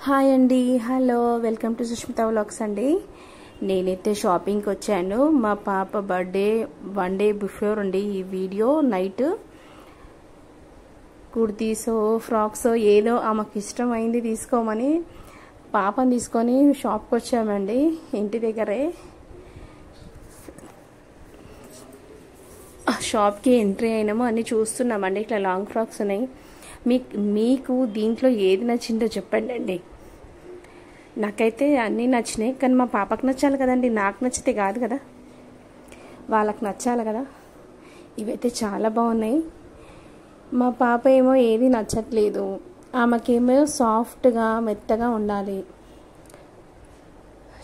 Hi అండి, hello, welcome to Sushmita vlogs అండి. నేనైతే షాపింగ్కి వచ్చాను. మా పాప బర్త్డే 1 డే బిఫోర్ అండి ఈ వీడియో. నైట్ కుర్తీసో ఫ్రాక్సో ఏదో ఆమెకు ఇష్టమైంది తీసుకోమని పాపని తీసుకొని షాప్కి వచ్చామండి. ఇంటి దగ్గరే షాప్కి ఎంట్రీ అయినాము. అన్నీ చూస్తున్నామండి. ఇట్లా లాంగ్ ఫ్రాక్స్ ఉన్నాయి. మీకు దీంట్లో ఏది నచ్చిందో చెప్పండి అండి. నాకైతే అన్నీ నచ్చినాయి, కానీ మా పాపకు నచ్చాలి కదండి. నాకు నచ్చితే కాదు కదా, వాళ్ళకి నచ్చాలి కదా. ఇవైతే చాలా బాగున్నాయి. మా పాప ఏమో ఏది నచ్చట్లేదు. ఆమెకేమో సాఫ్ట్గా మెత్తగా ఉండాలి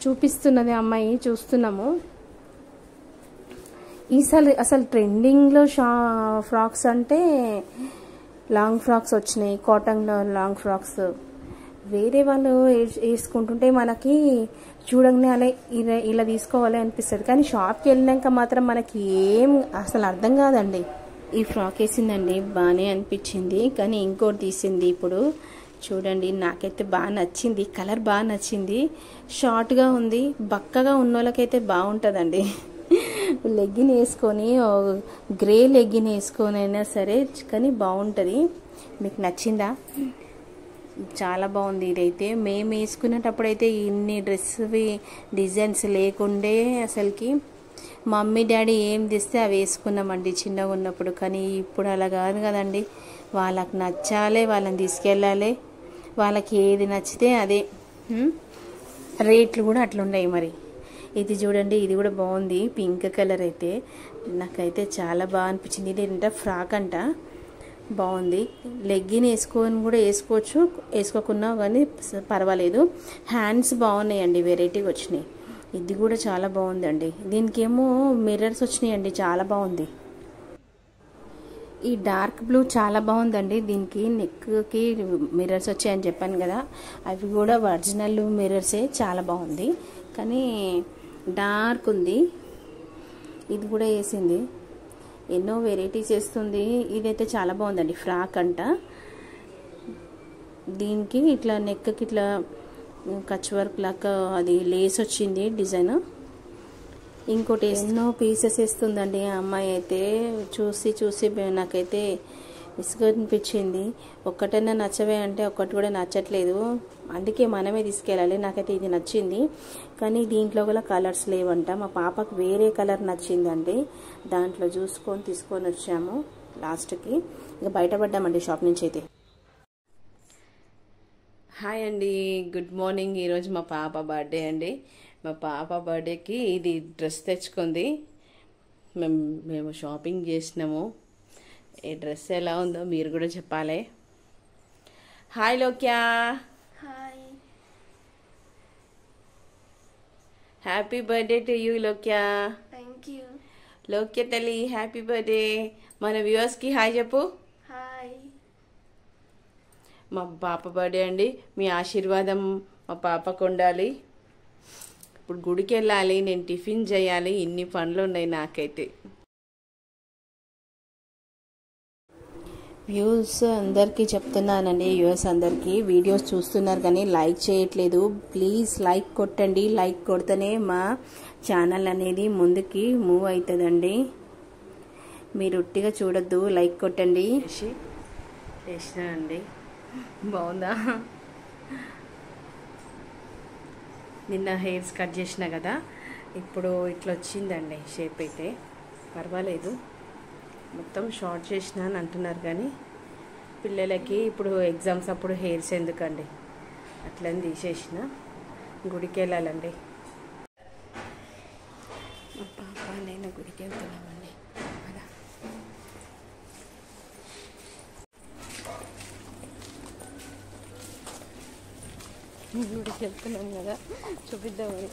చూపిస్తున్నది అమ్మాయి. చూస్తున్నాము. ఈసారి అసలు ట్రెండింగ్లో ఫ్రాక్స్ అంటే లాంగ్ ఫ్రాక్స్ వచ్చినాయి. కాటన్లో లాంగ్ ఫ్రాక్స్ వేరే వాళ్ళు వేసుకుంటుంటే మనకి చూడంగానే అలా ఇలా తీసుకోవాలి అనిపిస్తుంది. కానీ షాప్కి వెళ్ళినాక మాత్రం మనకి ఏం అసలు అర్థం కాదండి. ఈ ఫ్రాక్ వేసిందండి, బాగానే అనిపించింది. కానీ ఇంకోటి తీసింది ఇప్పుడు చూడండి. నాకైతే బాగా నచ్చింది. కలర్ బాగా నచ్చింది. షార్ట్గా ఉంది. బక్కగా ఉన్న వాళ్ళకైతే బాగుంటుందండి. లెగ్గిన్ వేసుకొని గ్రే లెగ్గిన్ వేసుకొని అయినా సరే, కానీ బాగుంటుంది. మీకు నచ్చిందా? చాలా బాగుంది. ఇదైతే మేము వేసుకునేటప్పుడైతే ఇన్ని డ్రెస్వి డిజైన్స్ లేకుండే అసలుకి. మమ్మీ డాడీ ఏం తెస్తే అవి వేసుకున్నామండి చిన్నగా ఉన్నప్పుడు. కానీ ఇప్పుడు అలా కాదు కదండి. వాళ్ళకి నచ్చాలి, వాళ్ళని తీసుకెళ్ళాలి. వాళ్ళకి ఏది నచ్చితే అదే. రేట్లు కూడా అట్లున్నాయి మరి. ఇది చూడండి, ఇది కూడా బాగుంది. పింక్ కలర్ అయితే నాకైతే చాలా బాగా అనిపించింది. ఇది ఏంటంటే ఫ్రాక్ అంట, బాగుంది. లెగ్గిన్ వేసుకొని కూడా వేసుకోవచ్చు, వేసుకోకున్నా కానీ పర్వాలేదు. హ్యాండ్స్ బాగున్నాయండి, వెరైటీగా వచ్చినాయి. ఇది కూడా చాలా బాగుందండి. దీనికేమో మిర్రర్స్ వచ్చినాయండి, చాలా బాగుంది. ఈ డార్క్ బ్లూ చాలా బాగుందండి. దీనికి నెక్కి మిర్రర్స్ వచ్చాయని చెప్పాను కదా, అవి కూడా ఒరిజినల్ మిర్రర్సే. చాలా బాగుంది, కానీ డార్క్ ఉంది. ఇది కూడా వేసింది, ఎన్నో వెరైటీస్ వేస్తుంది. ఇదైతే చాలా బాగుందండి. ఫ్రాక్ అంట. దీనికి ఇట్లా నెక్కి ఇట్లా కచ్ వర్క్ లాగా అది లేస్ వచ్చింది డిజైన్. ఇంకోటి ఎన్నో పీసెస్ వేస్తుందండి ఆ అమ్మాయి అయితే. చూసి చూసి నాకైతే విసుగు అనిపించింది. ఒక్కటైనా నచ్చవే అంటే ఒక్కటి కూడా నచ్చట్లేదు. అందుకే మనమే తీసుకెళ్ళాలి. నాకైతే ఇది నచ్చింది, కానీ దీంట్లో కూడా కలర్స్ లేవంట. మా పాపకు వేరే కలర్ నచ్చిందండి. దాంట్లో చూసుకొని తీసుకొని వచ్చాము లాస్ట్కి. ఇంకా బయటపడ్డామండి షాప్ నుంచి అయితే. హాయ్ అండి, గుడ్ మార్నింగ్. ఈరోజు మా పాప బర్త్డే అండి. మా పాప బర్త్డేకి ఇది డ్రెస్ తెచ్చుకుంది. మేము షాపింగ్ చేసినాము. ఈ డ్రెస్ ఎలా ఉందో మీరు కూడా చెప్పాలి. Hi Lokya. Hi. Happy birthday to you Lokya. Thank you. Lokya తల్లి, హ్యాపీ బర్త్డే. మన వ్యూవర్స్కి హాయ్ చెప్పు. హాయ్. మా పాప బర్త్డే అండి. మీ ఆశీర్వాదం మా పాపకు ఉండాలి. ఇప్పుడు గుడికి వెళ్ళాలి, నేను టిఫిన్ చేయాలి. ఇన్ని పనులు ఉన్నాయి నాకైతే. వ్యూస్ అందరికీ చెప్తున్నానండి, వ్యూవర్స్ అందరికీ వీడియోస్ చూస్తున్నారు కానీ లైక్ చేయట్లేదు. ప్లీజ్ లైక్ కొట్టండి. లైక్ కొడితేనే మా ఛానల్ అనేది ముందుకి మూవ్ అవుతుందండి. మీరు ఉట్టిగా చూడొద్దు, లైక్ కొట్టండి. చేసినానండి, బాగుందా? నిన్న హెయిర్స్ కట్ చేసిన కదా, ఇప్పుడు ఇట్లా వచ్చిందండి షేప్. అయితే పర్వాలేదు. మొత్తం షార్ట్ చేసిన అని అంటున్నారు, కానీ పిల్లలకి ఇప్పుడు ఎగ్జామ్స్ అప్పుడు హెయిర్స్ ఎందుకండి, అట్లని తీసేసిన. గుడికి వెళ్ళాలండి. మా పాప నేను గుడికి వెళ్తున్నామండి. అలా గుడికి వెళ్తున్నాం కదా, చూపిద్దామని.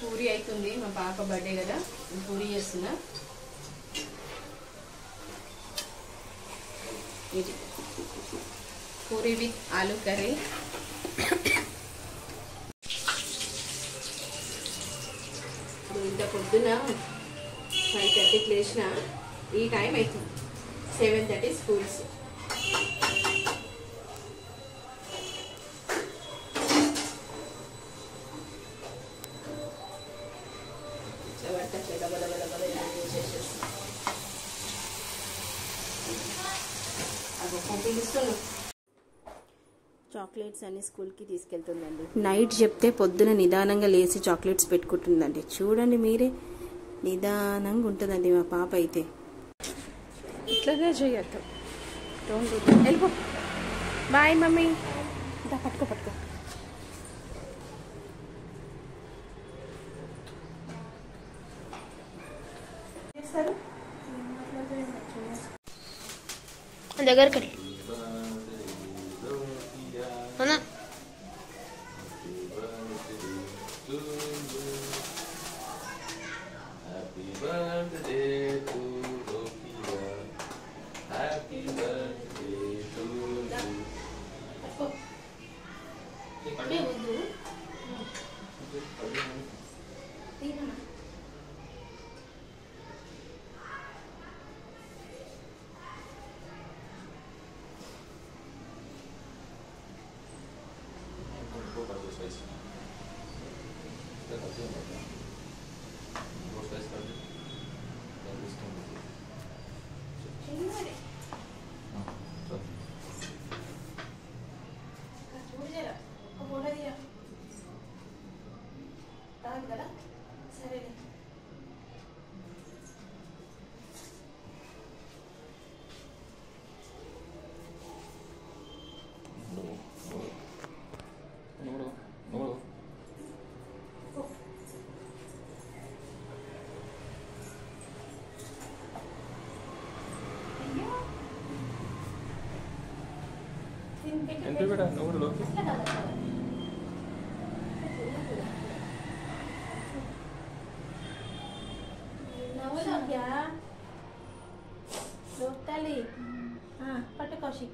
పూరి అవుతుంది, మా పాప బర్త్డే కదా, పూరి చేస్తున్నా. ఇది పూరి విత్ ఆలూ కర్రీ. ఇంత పొద్దున 5:30కి లేచిన, ఈ టైం అవుతుంది 7:30 స్కూల్స్. చాక్లెట్స్ అన్ని స్కూల్కి తీసుకెళ్తుందండి. నైట్ చెప్తే పొద్దున నిదానంగా లేచి చాక్లెట్స్ పెట్టుకుంటుందండి. చూడండి మీరే, నిదానంగా ఉంటుందండి మా పాప అయితే. ఇట్లాగే చేయొద్దు. వెళ్ళిపో. Bye mummy. ఇంకా పట్టుకో పట్టుకో. దగ్గరికి అన్నా ఎంట్రీ बेटा नोट लो नवल क्या लोकताली हां पट्टे कौशिक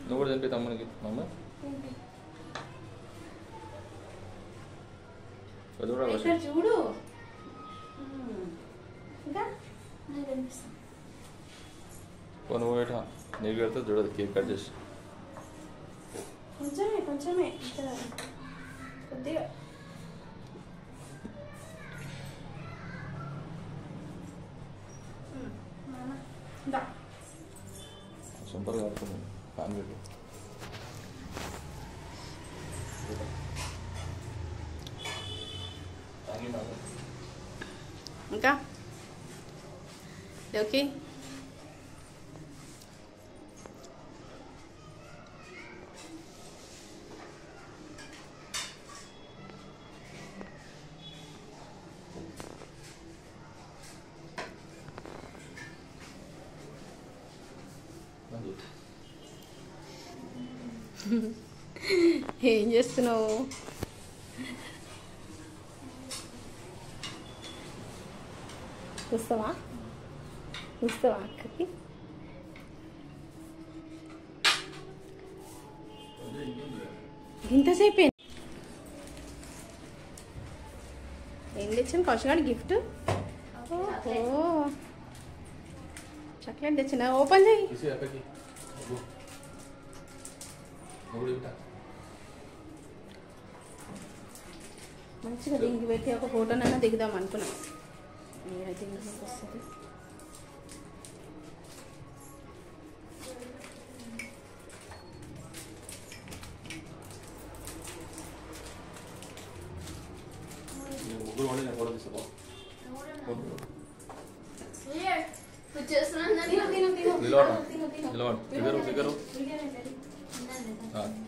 नोट देंपे तम्मनिकी मम्मा వదురా వసి ఇక్కడ చూడు ఇంకా కొను బేటా నీకు పెడితే చూడదు కేక్ కట్ చేసి కొంచెమే కొద్దిగా సూపర్ గా ఉంటుంది ఫ్యాన్ పెట్టు ఇంకా ఓకే ఏం చేస్తున్నావు చూస్తావా అక్కకి ఇంతసేపు ఏం తెచ్చాను కౌశగాడి గిఫ్ట్ చాక్లెట్ తెచ్చిన ఓపెన్ చేయి మంచిగా దీనికి పెట్టి ఒక ఫోటోనైనా దిగుదాం అనుకున్నాం నేనైతే ఇంట్లోకి వస్తుంది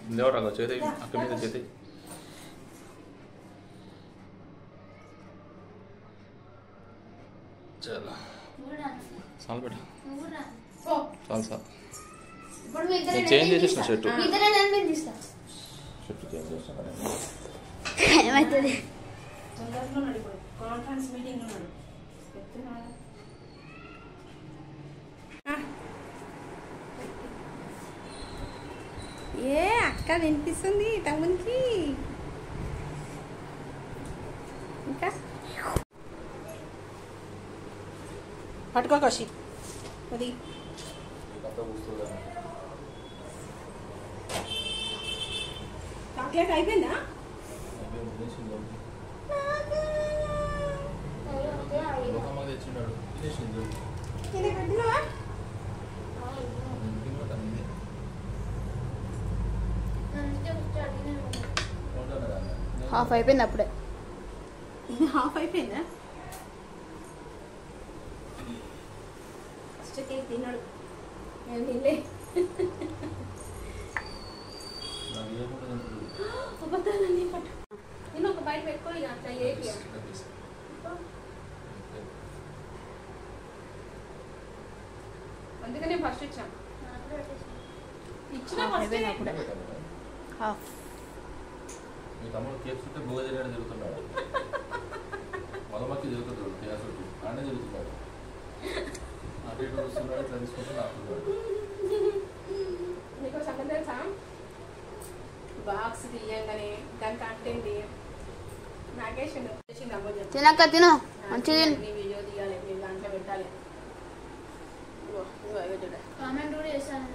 నిలవరా చేతి అక్కడ మీద చేతి चलो साल बेटा साल साल నేను చేంజ్ చేసేసిన షర్ట్ షర్ట్ చేంజ్ చేస్తాను ఏమవుతుంది కాన్ఫరెన్స్ మీటింగ్ ఉన్నాడు ఏ అక్క వినిపిస్తుంది టౌన్కి ఇంకా పట్టుకో కౌశి అది చాక్లెట్ అయిపోయిందా హాఫ్ అయిపోయింది అప్పుడే ఇది హాఫ్ అయిపోయిందా ఫస్ట్ కేక్ తిన్నాడు నేను తినలే అబద్ధాలన్నీ పట్టు నేను ఒక బయట పెట్టుకో ఇక అట్లా ఏపీ అందుకనే ఫస్ట్ ఇచ్చాను ఇచ్చిన ఫస్ట్ అప్పుడే హాఫ్ మీ తమ్ముడు కేక్స్ ఉంటే బోగ జరిగిన జరుగుతున్నాడు మొదమక్కి జరుగుతుంది కేసు ఆడే జరుగుతున్నాడు అటు ఇటు వస్తున్నాడు ఇట్లా తీసుకుంటే నాకున్నాడు నీకు సంగతి తెలుసా బాక్స్ తీయంగానే దాని కంటెంట్ నాగేషన్ తినక్క తిను మంచిది వీడియో తీయాలి మీరు దాంట్లో పెట్టాలి కామెంట్ కూడా చేశాను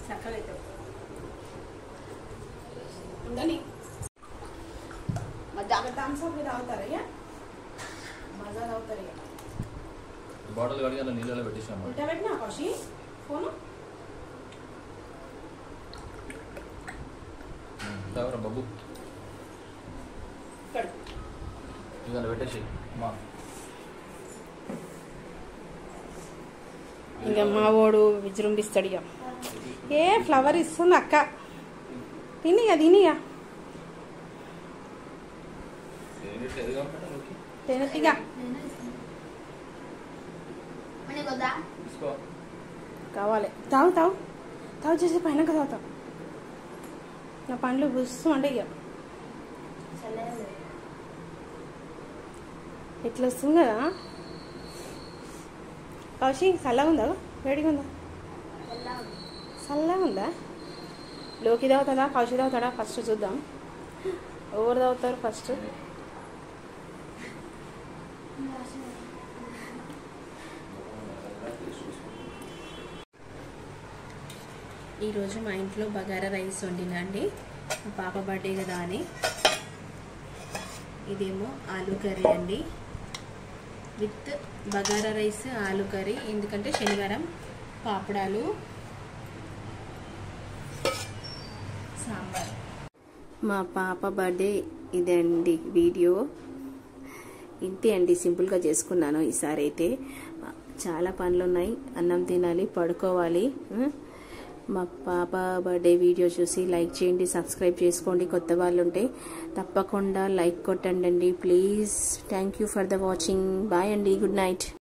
చక్కగా అవుతావు ఉండని థమ్స్అప్ మీద తాగుతారయ్యా మజా తాగుతారయ్యా బాటిల్ కడిగి అలా నీళ్ళలో పెట్టేసాము ఉల్టా పెట్టినా కౌశి ఫోను తాగరా బాబు ఇక్కడ ఇవాళ పెట్టేసి మా ఇంకా మా వాడు విజృంభిస్తాడు ఇక ఏ ఫ్లవర్ ఇస్తుంది అక్క తినిగా తినిగా తినతిగా కావాలి తాగు తాగు తాగు చేసే పైన తాగుతావు నా పండ్లు బుస్తూ అంటే ఇక ఇట్లా వస్తుంది కదా కౌశి చల్లగా ఉందా వేడిగా ఉందా చల్లగా ఉందా లోకి తాగుతుందా కౌశి తాగుతాడా ఫస్ట్ చూద్దాం ఎవరు తాగుతారు ఫస్ట్ ఈరోజు మా ఇంట్లో బగారా రైస్ వండినా అండి మా పాప బర్త్డే కదా అని ఇదేమో ఆలూ కర్రీ అండి with bagara rice aloo curry ఎందుకంటే శనివారం పాపడాలు సాంబార్ మా పాప బర్త్డే ఇదండి వీడియో ఇంతే అండి సింపుల్గా చేసుకున్నాను ఈసారి అయితే చాలా పనులు ఉన్నాయి అన్నం తినాలి పడుకోవాలి మా పాప బర్త్డే వీడియో చూసి లైక్ చేయండి సబ్స్క్రైబ్ చేసుకోండి కొత్త వాళ్ళు ఉంటే తప్పకుండా లైక్ కొట్టండి please thank you for the watching bye అండి గుడ్ నైట్